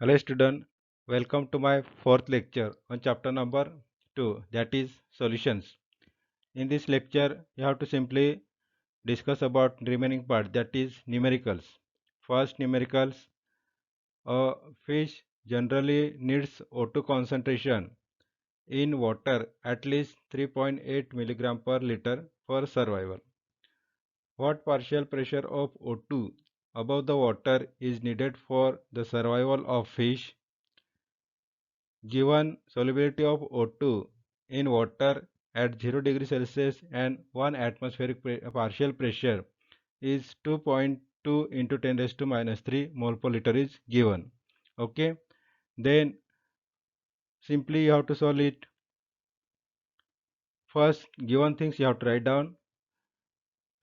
Hello student, welcome to my fourth lecture on chapter number 2, that is solutions. In this lecture you have to simply discuss about remaining part, that is numericals. First numericals, a fish generally needs O2 concentration in water at least 3.8 milligram per liter for survival. What partial pressure of O2 above the water is needed for the survival of fish? Given solubility of O2 in water at 0 degree Celsius and 1 atmospheric partial pressure is 2.2 into 10 raised to minus 3 mole per liter is given. Okay, then simply you have to solve it. First, given things you have to write down.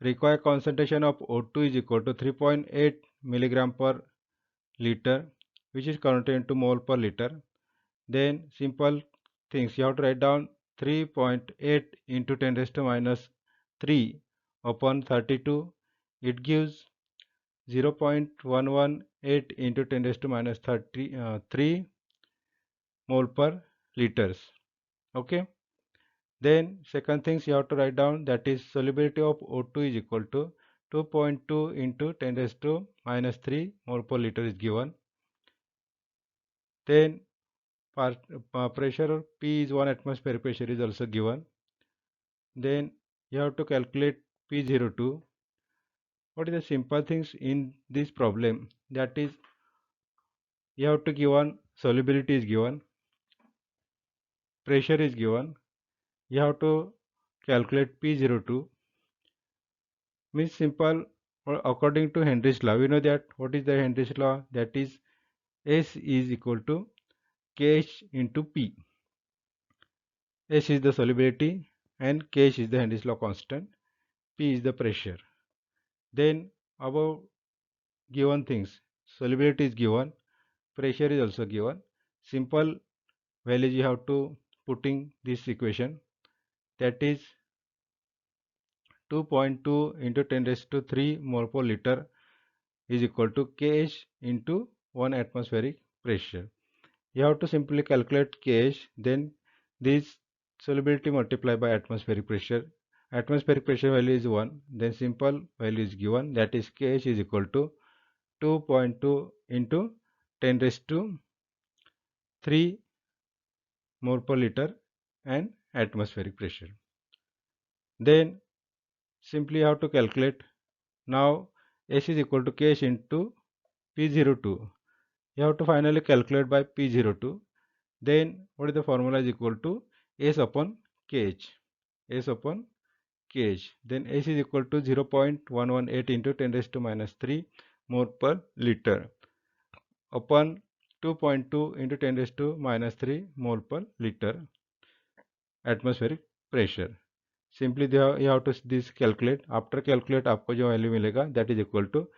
Required concentration of O2 is equal to 3.8 milligram per liter, which is converted into mole per liter. Then simple things you have to write down 3.8 into 10 raised to minus 3 upon 32. It gives 0.118 into 10 raised to minus 3 mole per liters. Okay. Then second things you have to write down, that is solubility of O2 is equal to 2.2 into 10 raised to minus 3 mole per liter is given. Then pressure P is 1 atmospheric pressure is also given. Then you have to calculate P02. What is the simple things in this problem? That is, you have to given solubility is given, pressure is given. You have to calculate P02. Means simple, according to Henry's law. We know that what is the Henry's law? That is S is equal to Kh into P. S is the solubility and Kh is the Henry's law constant. P is the pressure. Then above given things, solubility is given, pressure is also given. Simple values you have to putting this equation, that is 2.2 into 10 raised to 3 mole per liter is equal to Kh into 1 atmospheric pressure. You have to simply calculate Kh, then this solubility multiplied by atmospheric pressure. Atmospheric pressure value is 1, then simple value is given, that is Kh is equal to 2.2 into 10 raised to 3 mole per liter and atmospheric pressure. Then simply you have to calculate. Now S is equal to Kh into P02. You have to finally calculate by P02. Then what is the formula is equal to S upon Kh. S upon Kh. Then S is equal to 0.118 into 10 raised to minus 3 mole per liter upon 2.2 into 10 raised to minus 3 mole per liter atmospheric pressure. Simply you have to this calculate. After calculate आपको जो value मिलेगा that is equal to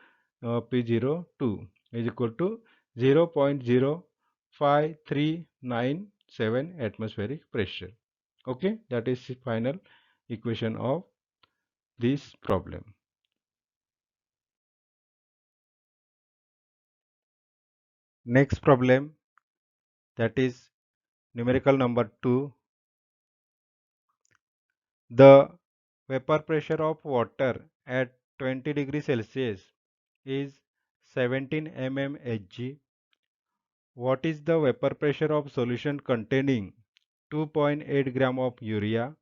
P02 is equal to 0.05397 atmospheric pressure. Okay, that is the final equation of this problem. Next problem, that is numerical number 2. The vapor pressure of water at 20 degrees Celsius is 17 mmHg. What is the vapor pressure of solution containing 2.8 gram of urea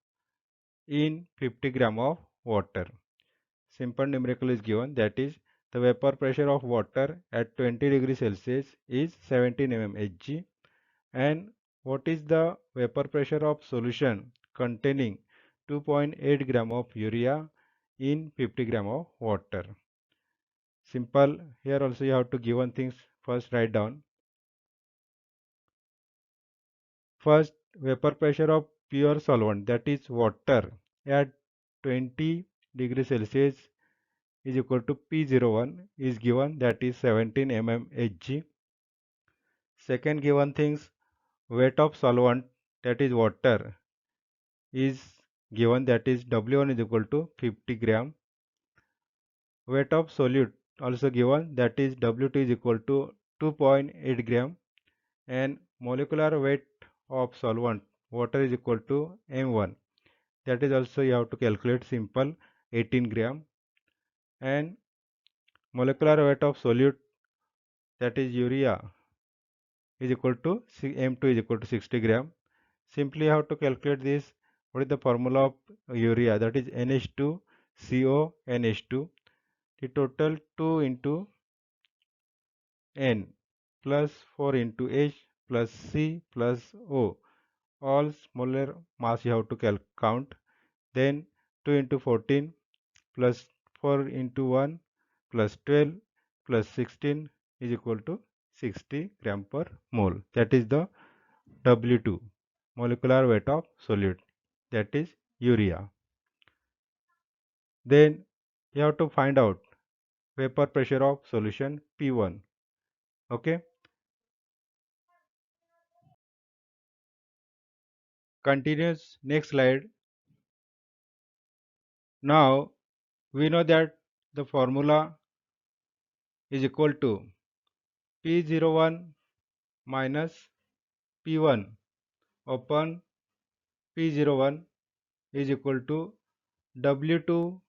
in 50 gram of water? Simple numerical is given, that is the vapor pressure of water at 20 degrees Celsius is 17 mmHg, and what is the vapor pressure of solution containing 2.8 gram of urea in 50 gram of water? Simple, here also you have to given things first write down. First, vapor pressure of pure solvent, that is water, at 20 degrees Celsius is equal to P01 is given, that is 17 mmHg. Second given things, weight of solvent, that is water, is given, that is W1 is equal to 50 gram. Weight of solute also given, that is W2 is equal to 2.8 gram. and molecular weight of solvent water is equal to m1. That is also you have to calculate simple 18 gram, and molecular weight of solute, that is urea, is equal to m2 is equal to 60 gram. Simply you have to calculate this. What is the formula of urea? That is NH2CO NH2. The total 2 into N plus 4 into H plus C plus O. All molar mass you have to count. Then 2 into 14 plus 4 into 1 plus 12 plus 16 is equal to 60 gram per mole. That is the W2, molecular weight of solute, that is urea. Then you have to find out vapor pressure of solution P1. Okay. Continues next slide. Now we know that the formula is equal to P01 minus P1 upon P01 is equal to W2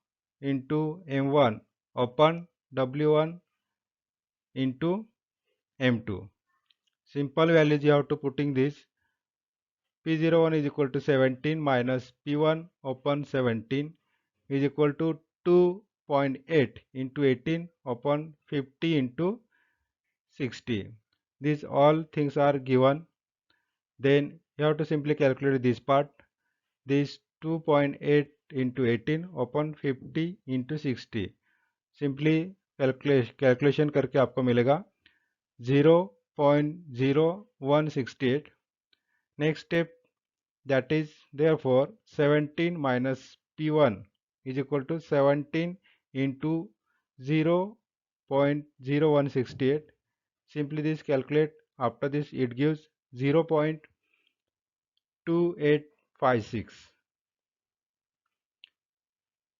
into M1 upon W1 into M2. Simple values you have to putting this. P01 is equal to 17 minus P1 upon 17 is equal to 2.8 into 18 upon 50 into 60. These all things are given. Then you have to simply calculate this part. This 2.8 into 18 upon 50 into 60. Simply calculation करके आपको मिलेगा 0.0168. Next step, that is therefore 17 minus P1 is equal to 17 into 0.0168. Simply this calculate. After this it gives 0.2856.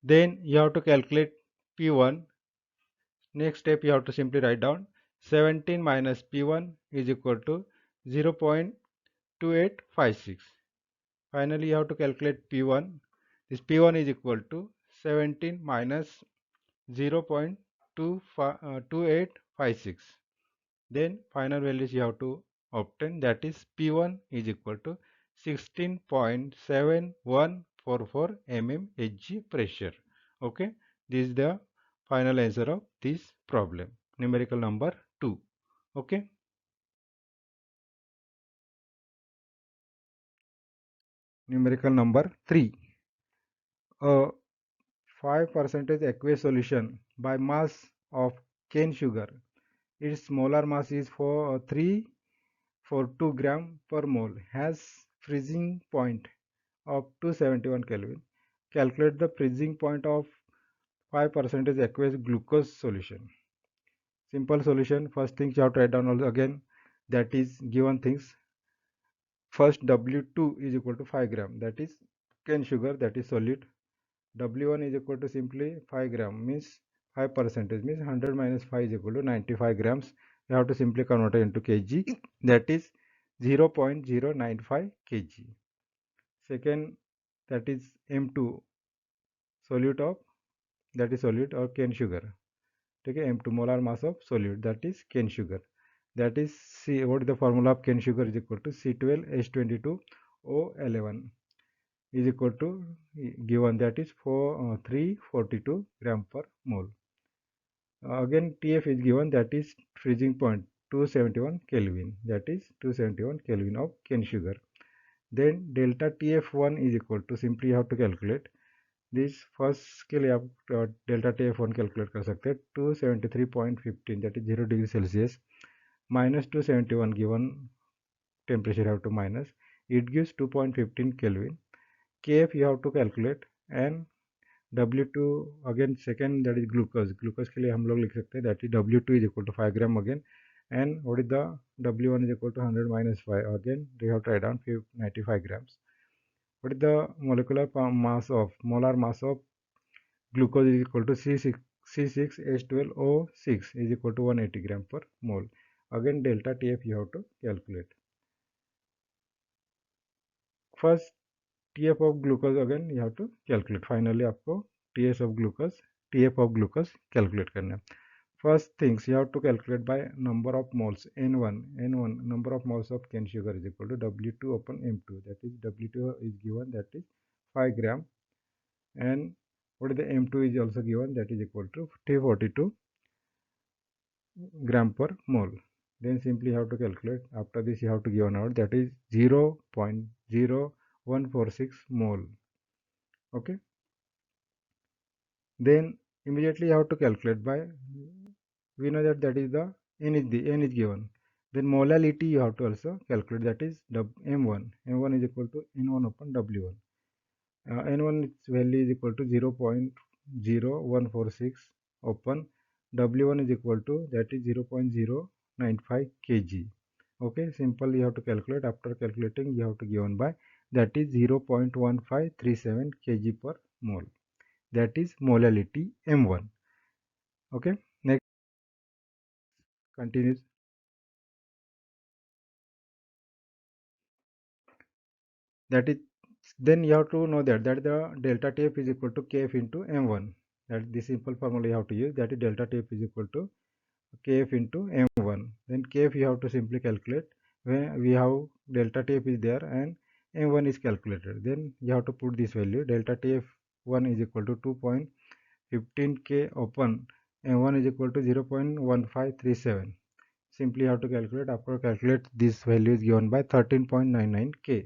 Then you have to calculate P1. Next step you have to simply write down 17 minus P1 is equal to 0.2856. Finally you have to calculate P1. This P1 is equal to 17 minus 0.2856. Then final values you have to obtain, that is P1 is equal to 16.7144 mmHg pressure. Okay, this is the final answer of this problem, numerical number 2. Okay. Numerical number 3. A 5% aqueous solution by mass of cane sugar. Its molar mass is 342 gram per mole, has freezing point of 271 Kelvin. Calculate the freezing point of 5% aqueous glucose solution. Simple solution. First thing you have to write down again, that is given things. First W2 is equal to 5 gram, that is cane sugar, that is solid. W1 is equal to simply 5 gram, means 5% means 100 minus 5 is equal to 95 grams. You have to simply convert it into kg, that is 0.095 kg. Second, that is M2, solute of, that is solute or cane sugar. Okay, M2 molar mass of solute, that is cane sugar. That is C. What is the formula of cane sugar? Is equal to C12H22O11 is equal to given, that is 342 gram per mole. Again TF is given, that is freezing point 271 Kelvin, that is 271 Kelvin of cane sugar. Then delta TF1 is equal to, simply you have to calculate this. First के लिए आप delta TF1 calculate कर सकते हैं 273.15, that is 0 degree Celsius minus 271 given temperature have to minus, it gives 2.15 Kelvin. Kf you have to calculate, and W2 again second, that is glucose. Glucose के लिए हम लोग लिख सकते हैं, that is W2 is equal to 5 gram again, and what is the W1 is equal to 100 minus 5, again we have to write down 95 grams. What is the molecular mass of, molar mass of glucose is equal to C6H12O6 is equal to 180 gram per mole. Again delta TF you have to calculate. first TF of glucose again you have to calculate. Finally आपको TF of glucose calculate करना है. First things you have to calculate by number of moles N1 number of moles of cane sugar is equal to W2 upon M2. That is W2 is given, that is 5 gram, and what is the M2 is also given, that is equal to 342 gram per mole. Then simply you have to calculate. After this you have to give an out, that is 0.0146 mole. Okay, then immediately you have to calculate by, we know that that is the n is given, then molality you have to also calculate, that is m1 is equal to n1 upon w1. N1 its value is equal to 0.0146 upon W1 is equal to, that is 0.095 kg. Okay, simple you have to calculate. After calculating you have to given by, that is 0.1537 kg per mole. That is molality M1. Okay, next continues. That is, then you have to know that the delta TF is equal to Kf into M1. That the simple formula you have to use, that is delta TF is equal to Kf into M1. Then Kf you have to simply calculate when we have delta TF is there and M1 is calculated. Then you have to put this value, delta TF1 is equal to 2.15 K upon M1 is equal to 0.1537. Simply you have to calculate. After calculate, this value is given by 13.99 K.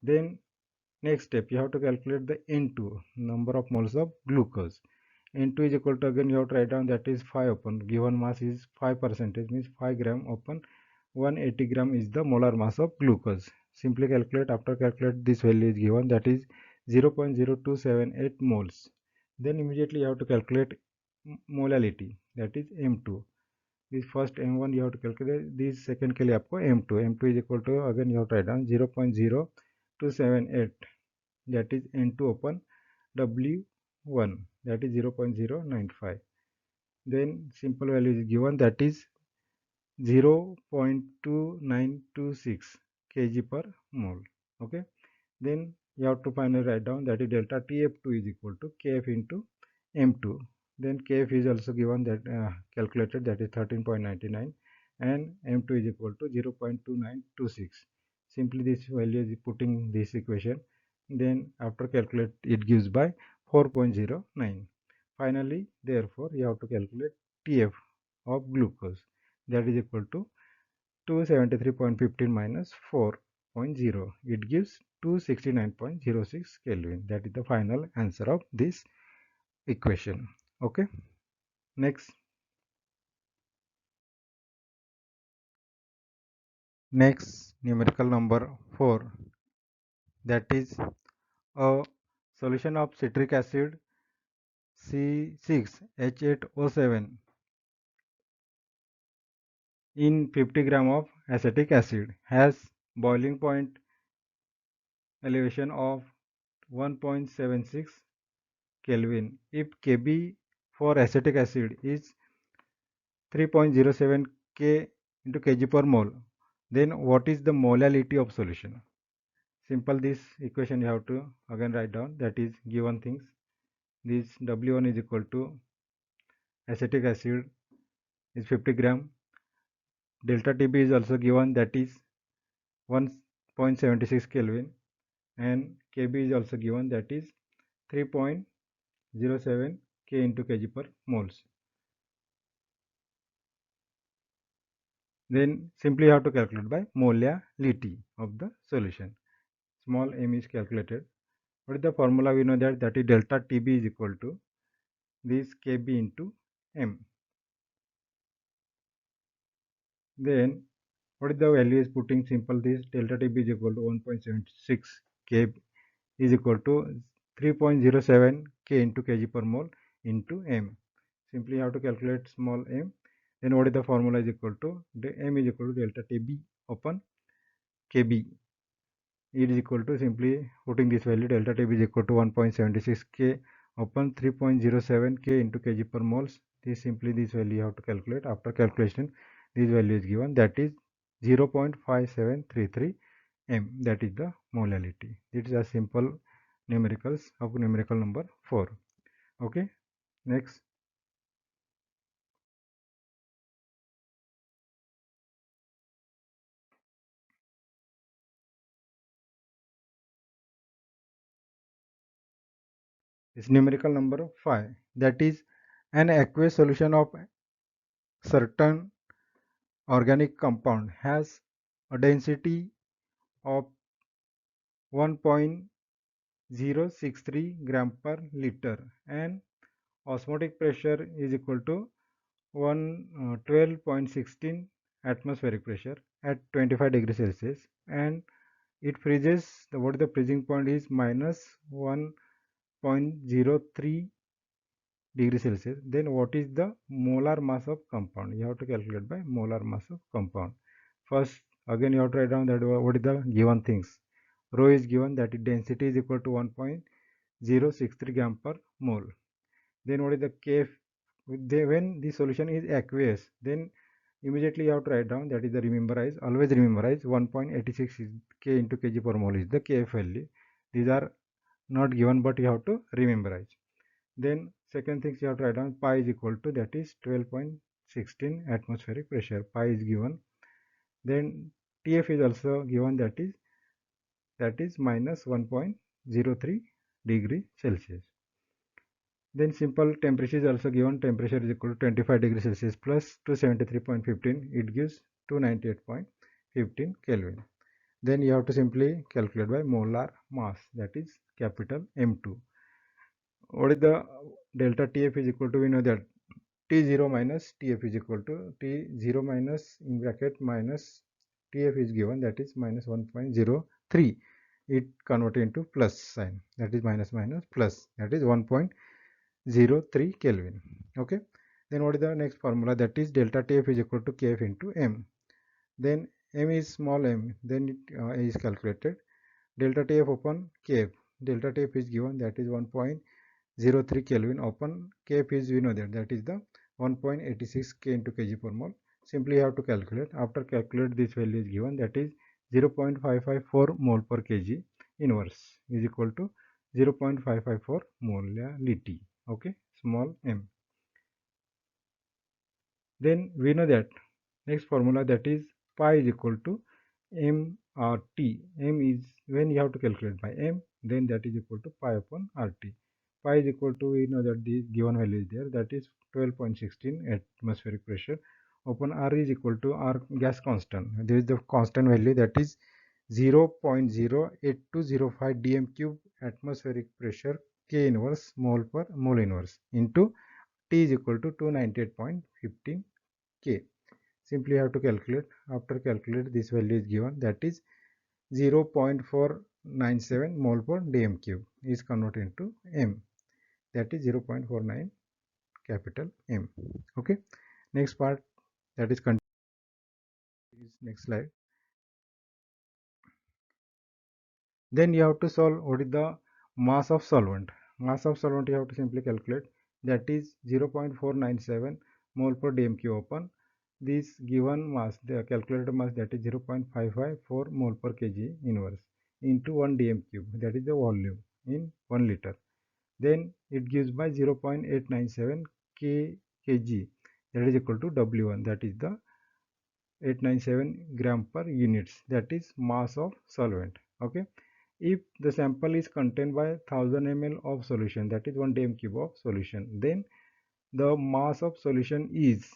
Then next step, you have to calculate the N2, number of moles of glucose. N2 is equal to, again you have to write down, that is 5 upon given mass is 5%, means 5 gram upon 180 gram is the molar mass of glucose. Simply calculate. After calculate, this value is given, that is 0.0278 moles. Then immediately you have to calculate molality, that is M2. This first M1 you have to calculate, this second के लिए आपको M2 is equal to, again you have to write down 0.0278, that is N2 upon W1, that is 0.095. Then simple value is given, that is 0.2926 kg per mole. Okay, then you have to finally write down, that is delta TF2 is equal to Kf into M2. Then Kf is also given, that calculated, that is 13.99, and M2 is equal to 0.2926. Simply this value is putting this equation, then after calculate it gives by 4.09. Finally, therefore you have to calculate TF of glucose, that is equal to 273.15 minus 4.0. It gives 269.06 Kelvin. That is the final answer of this equation. Okay, next numerical number 4, that is a solution of citric acid C6H8O7 in 50 gram of acetic acid has boiling point elevation of 1.76 Kelvin. If Kb for acetic acid is 3.07 K into kg per mole, then what is the molality of solution? Simple, this equation you have to again write down, that is given things. This W1 is equal to acetic acid is 50 gram. Delta TB is also given, that is 1.76 Kelvin, and Kb is also given, that is 3.07 K into kg per moles. Then simply you have to calculate by molality of the solution. Small m is calculated. What is the formula? We know that is delta TB is equal to this Kb into m. Then what is the value is putting, simple, this delta TB is equal to 1.76 K is equal to 3.07 K into kg per mole into m. Simply you have to calculate small m. Then what is the formula is equal to, the m is equal to delta TB upon Kb. It is equal to, simply putting this value, delta TB is equal to 1.76 K upon 3.07 K into kg per moles. This simply this value you have to calculate. After calculation, this value is given, that is 0.5733 m, that is the molality. It is a simple numericals of numerical number 4. Okay, next. Is numerical number 5, that is an aqueous solution of certain organic compound has a density of 1.063 gram per liter and osmotic pressure is equal to 12.16 atmospheric pressure at 25 degrees Celsius, and it freezes, what the freezing point is minus 1.03 degrees Celsius. Then what is the molar mass of compound? You have to calculate by molar mass of compound. First, again you have to write down that what is the given things. Rho is given, that is density is equal to 1.063 gram per mole. Then what is the Kf? When the solution is aqueous, then immediately you have to write down, that is the always rememberize 1.86 K into kg per mole is the Kf value. These are not given, but you have to rememberize. Then second things you have to write down, pi is equal to, that is 12.16 atmospheric pressure. Pi is given. Then Tf is also given, that is minus 1.03 degree Celsius. Then simple temperature is also given. Temperature is equal to 25 degrees Celsius plus 273.15. It gives 298.15 Kelvin. Then you have to simply calculate by molar mass, that is capital M2. What is the delta TF is equal to? We know that T0 minus TF is equal to T0 minus in bracket minus TF is given, that is minus 1.03. It converted into plus sign, that is minus minus plus, that is 1.03 Kelvin. Okay. Then what is the next formula? That is delta TF is equal to Kf into M. Then M is small m, then it is calculated. Delta TF upon Kf. Delta TF is given, that is 1.03 Kelvin upon Kf is, we know that is the 1.86 K into kg per mole. Simply you have to calculate. After calculate, this value is given, that is 0.554 mole per kg inverse is equal to 0.554 molality. Okay, small m. Then we know that next formula, that is pi is equal to mRT. M is, when you have to calculate by m, then that is equal to pi upon RT. Pi is equal to, we know that the given value is there, that is 12.16 atmospheric pressure upon R is equal to R gas constant. There is the constant value, that is 0.08205 dm cube atmospheric pressure K inverse mole per mole inverse into T is equal to 298.15 K. Simply have to calculate. After calculate, this value is given, that is 0.497 mole per dm cube is converted into m, that is 0.49 capital M. Okay. Next part, that is next slide. Then you have to solve what is the mass of solvent. Mass of solvent you have to simply calculate, that is 0.497 mole per dm cube upon this given mass, the calculated mass, that is 0.554 mole per kg inverse into 1 dm cube, that is the volume in 1 liter. Then it gives by 0.897 kg, that is equal to W1, that is the 897 gram per units, that is mass of solvent. Okay. If the sample is contained by 1000 ml of solution, that is 1 dm cube of solution, then the mass of solution is,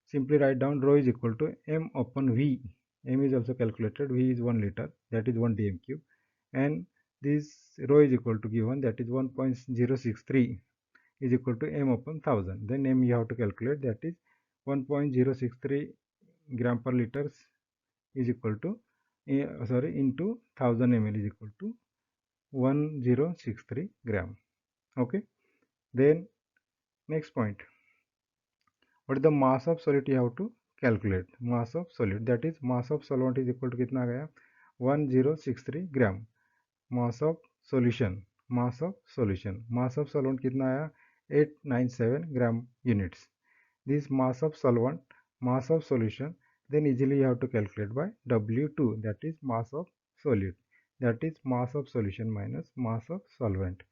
simply write down, rho is equal to m upon v. M is also calculated. V is 1 liter, that is 1 dm cube, and this rho is equal to given, that is 1.063 is equal to m upon 1000. Then m you have to calculate, that is 1.063 gram per liters is equal to into 1000 ml is equal to 1063 gram. Okay. Then next point, what is the mass of solid? You have to calculate mass of solid, that is mass of solvent is equal to कितना गया 1063 gram. Mass of solution, mass of solvent कितना आया 897 gram units. This mass of solvent, mass of solution, then easily you have to calculate by W2, that is mass of solute, that is mass of solution minus mass of solvent.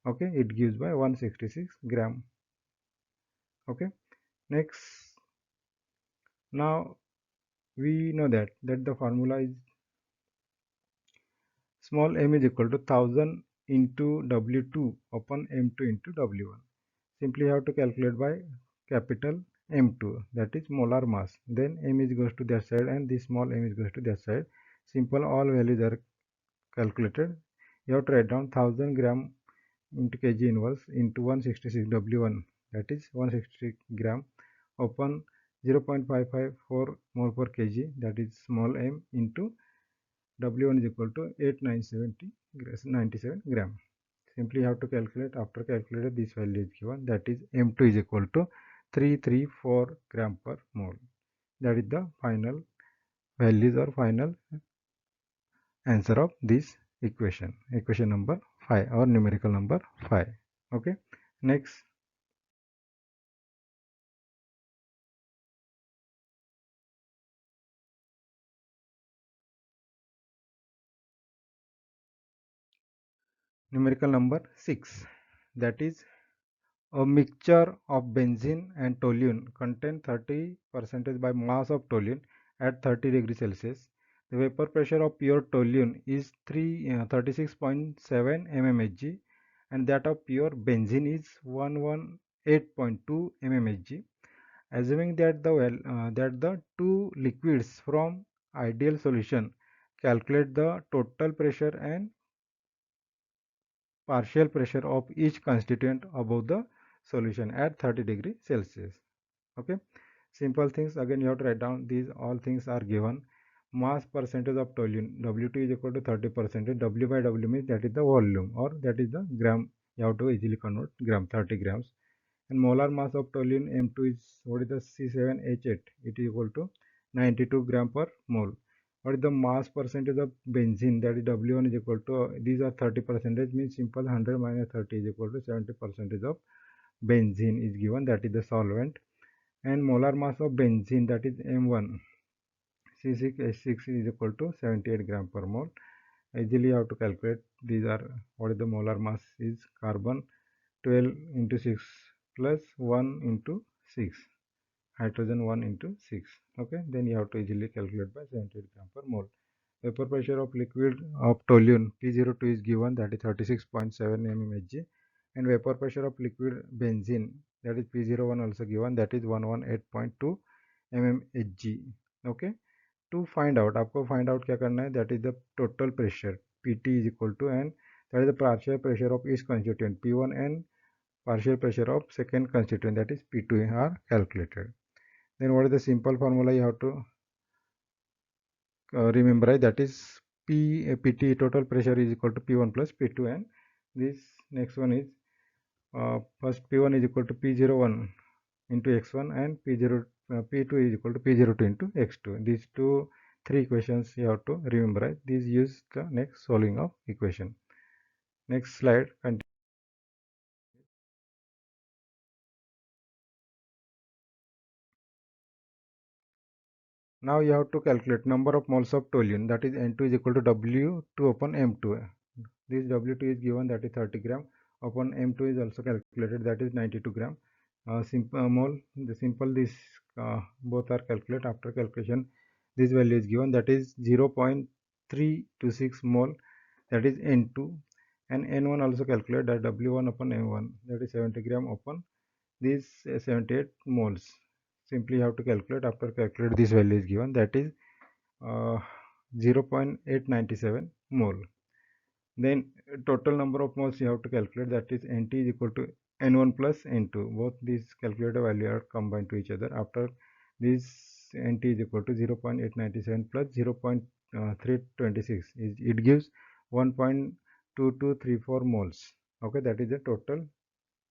Okay, it gives by 166 gram. Okay, next, now we know that the formula is small m is equal to 1000 into W2 upon M2 into W1. Simply have to calculate by capital M2, that is molar mass. Then m is goes to that side and this small m is goes to that side. Simple, all values are calculated. You have to write down 1000 gram into kg inverse into 166 W1, that is 166 gram upon 0.554 mole per kg, that is small m, into W1 is equal to 97 gram. Simply have to calculate. After calculated, this value is given, that is M2 is equal to 334 gram per mole. That is the final values or final answer of this equation number 5 or numerical number 5. Okay, next, numerical number 6, that is a mixture of benzene and toluene contain 30% by mass of toluene at 30 degrees Celsius. The vapor pressure of pure toluene is 36.7 mmHg and that of pure benzene is 118.2 mmHg. Assuming that the two liquids from ideal solution, calculate the total pressure and partial pressure of each constituent above the solution at 30 degrees Celsius. Okay, simple things. Again, you have to write down these all things are given. Mass percentage of toluene, W2 is equal to 30%. W by W means that is the volume or that is the gram. You have to easily convert gram, 30 grams. And molar mass of toluene M2 is, what is the C7H8? It is equal to 92 gram per mole. What is the mass percentage of benzene, that is W1 is equal to, these are 30%, means simple 100 minus 30 is equal to 70% of benzene is given, that is the solvent. And molar mass of benzene, that is M1 C6H6 is equal to 78 gram per mole. Easily you have to calculate. These are, what is the molar mass is carbon 12 into 6 plus 1 into 6, hydrogen 1 into 6. Okay, then you have to easily calculate by 78 gram per mole. Vapor pressure of liquid of toluene P02 is given, that is 36.7 mmHg, and vapor pressure of liquid benzene, that is P01 also given, that is 118.2 mmHg. Okay, to find out, आपको find out क्या करना है, that is the total pressure PT is equal to, and that is the partial pressure of each constituent P1 and partial pressure of second constituent, that is P2, are calculated. Then what is the simple formula you have to remember, right? That is PT total pressure is equal to P1 plus P2, and this next one is first P1 is equal to P01 into x1 and P2 is equal to P02 into x2. These three equations you have to remember, right? These use the next solving of equation. Next slide. Now you have to calculate number of moles of toluene, that is N2 is equal to W2 upon M2. This W2 is given, that is 30 gram upon M2 is also calculated, that is 92 gram. Simple mole, the simple this both are calculated. After calculation, this value is given, that is 0.326 mole, that is N2, and N1 also calculated, that W1 upon M1, that is 70 gram upon these 78 moles. Simply you have to calculate. After calculate, this value is given, that is 0.897 mole. Then total number of moles you have to calculate, that is Nt is equal to N1 plus N2. Both these calculated value are combined to each other. After this, Nt is equal to 0.897 plus 0.326, it gives 1.2234 moles. Okay, that is the total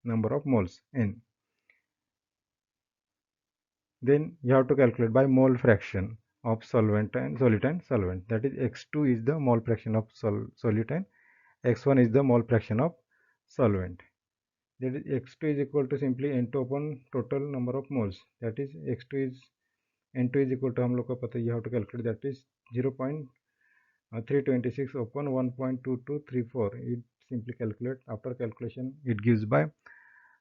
number of moles N. Then you have to calculate by mole fraction of solvent and solute and solvent. That is x2 is the mole fraction of solute and x1 is the mole fraction of solvent. That is x2 is equal to simply N2 upon total number of moles. That is x2 is N2 is equal to, हम लोग को पता है, you have to calculate, that is 0.234 326 upon 1.2234. It simply calculate. After calculation, it gives by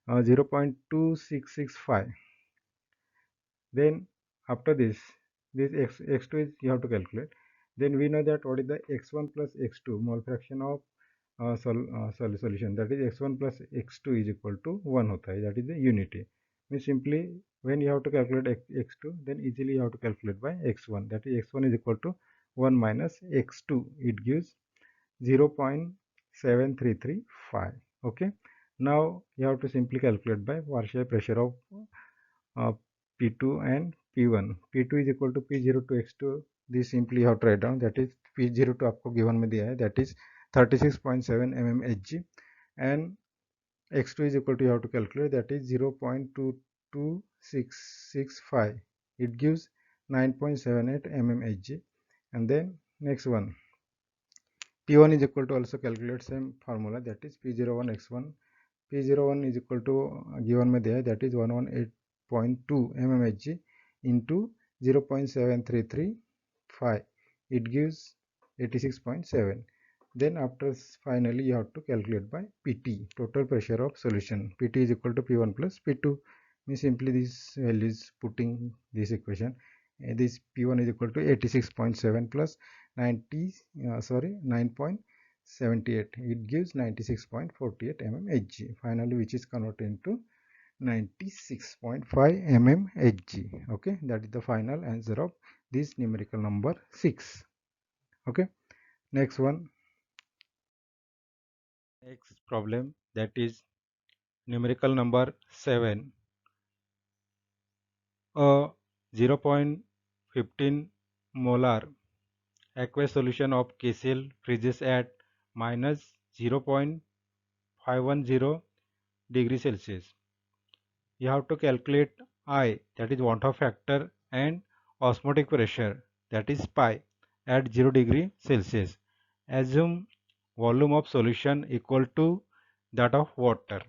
0.2665. Then after this x2 is you have to calculate. Then we know that what is the x1 plus x2 mole fraction of solution, that is x1 plus x2 is equal to 1 hota hai, that is the unity. Means simply when you have to calculate x2, then easily you have to calculate by x1, that is x1 is equal to 1 minus x2, it gives 0.7335. okay, now you have to simply calculate by partial pressure of P2 and P1. P2 is equal to P0 to X2. This simply you have to write down, that is P0 to आपको given में दिया है, that is 36.7 mm Hg, and X2 is equal to you have to calculate, that is 0.22665. It gives 9.78 mm Hg. And then next one, P1 is equal to also calculate same formula, that is P01 X1. P01 is equal to given में दिया है, that is 118.2 mm Hg into 0.7335. It gives 86.7. Then after finally you have to calculate by PT, total pressure of solution. PT is equal to P1 plus P2. Means simply this value is putting this equation. This P1 is equal to 86.7 plus 9.78. It gives 96.48 mm Hg. Finally, which is converted into 96.5 mm Hg. Okay, that is the final answer of this numerical number 6. Okay, next one. Next problem, that is numerical number 7. A 0.15 molar aqueous solution of KCl freezes at minus 0.510 degrees Celsius. You have to calculate I, that is want of factor, and osmotic pressure, that is pi, at 0 degree Celsius. Assume volume of solution equal to that of water.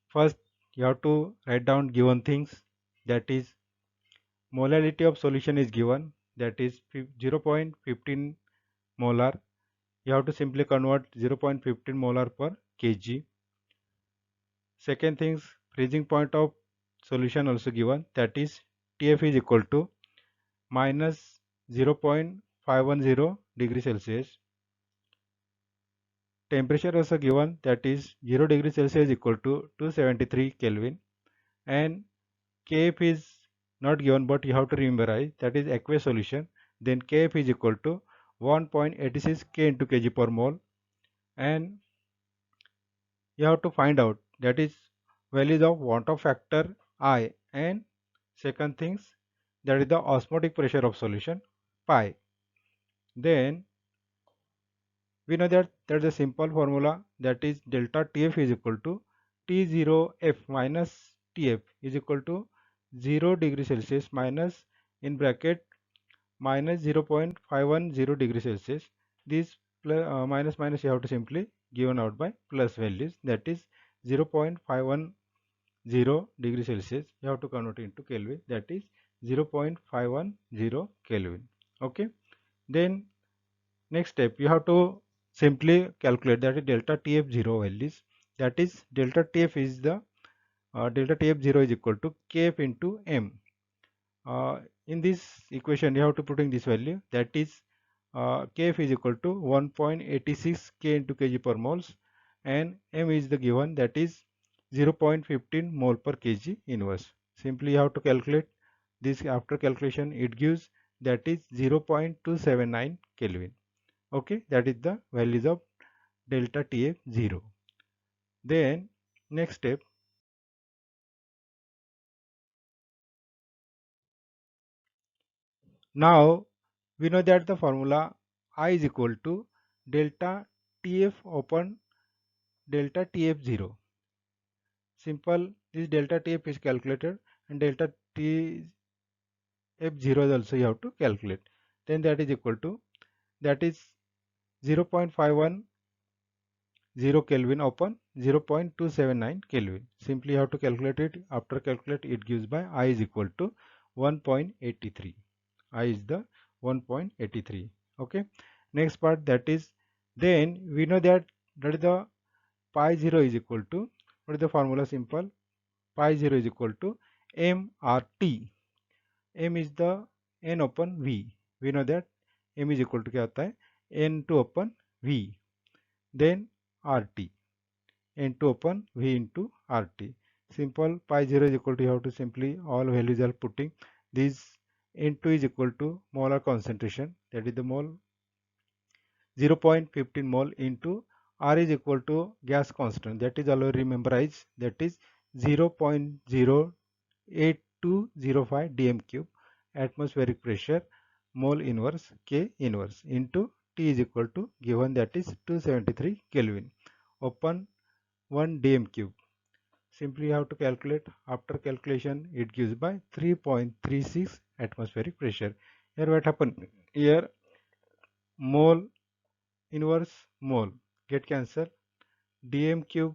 First, you have to write down given things, that is molality of solution is given, that is 0.15 molar. You have to simply convert 0.15 molar per kg. Second things, freezing point of solution also given, that is TF is equal to minus 0.510 degree Celsius. Temperature also given, that is 0 degree Celsius equal to 273 Kelvin, and Kf is not given, but you have to remember that is aqueous solution. Then Kf is equal to 1.86 K into kg per mole, and you have to find out, that is values of want of factor I, and second things, that is the osmotic pressure of solution pi. Then we know that there's a simple formula, that is delta TF is equal to T0F minus TF is equal to 0 degree Celsius minus in bracket minus 0.510 degree Celsius. This minus minus you have to simply given out by plus values, that is 0.510 degree Celsius. You have to convert it into Kelvin, that is 0.510 Kelvin. Okay. Then next step, you have to simply calculate, that is delta TF0 values, that is delta TF is the delta TF0 is equal to Kf into M. In this equation you have to put in this value, that is Kf is equal to 1.86 K into kg per moles, and M is the given, that is 0.15 mole per kg inverse. Simply you have to calculate this. After calculation it gives, that is 0.279 Kelvin. Okay, that is the values of delta TF0. Then next step, now we know that the formula I is equal to delta TF upon delta TF0. Simple, this delta TF is calculated, and delta TF0 is also you have to calculate. Then that is equal to, that is 0.510 Kelvin upon 0.279 Kelvin. Simply you have to calculate it. After calculate, it gives by I is equal to 1.83. I is the 1.83. Okay. Next part, that is, then we know that is the pi 0 is equal to, what is the formula? Simple, pi 0 is equal to mRT. m is the n upon v. We know that m is equal to क्या होता है, n2 upon v, then RT, n2 upon v into RT. Simple, pi 0 is equal to, you have to simply all values are putting this. N2 is equal to molar concentration, that is the mole, 0.15 mole into R is equal to gas constant, that is always rememberize, that is 0.08205 dm cube, atmospheric pressure, mole inverse K inverse into T is equal to given, that is 273 Kelvin upon 1 dm cube. Simply you have to calculate. After calculation, it gives by 3.36 atmospheric pressure. Here what happened? Here mole inverse mole get cancel, dm cube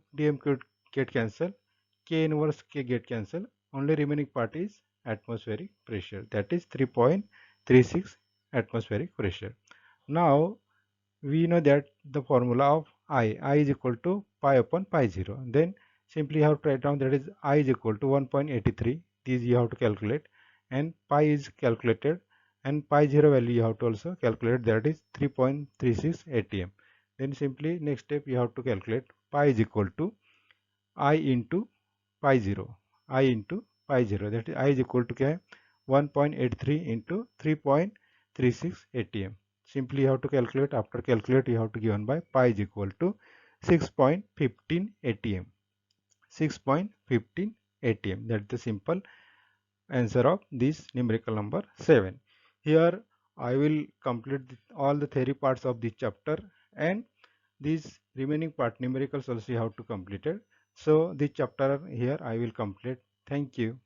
get cancel, K inverse K get cancel. Only remaining part is atmospheric pressure, that is 3.36 atmospheric pressure. Now we know that the formula of I is equal to pi upon pi 0. Then simply you have to write down, that is I is equal to 1.83. These you have to calculate, and pi is calculated, and pi 0 value you have to also calculate, that is 3.36 atm. Then simply next step you have to calculate pi is equal to I into pi 0. I into pi 0, that is I is equal to क्या है, 1.83 into 3.36 atm. Simply you have to calculate. After calculate, you have to given by pi is equal to 6.15 atm. 6.15 atm. That's the simple answer of this numerical number 7. Here I will complete all the theory parts of this chapter, and this remaining part numericals also you have to complete it. So this chapter here I will complete. Thank you.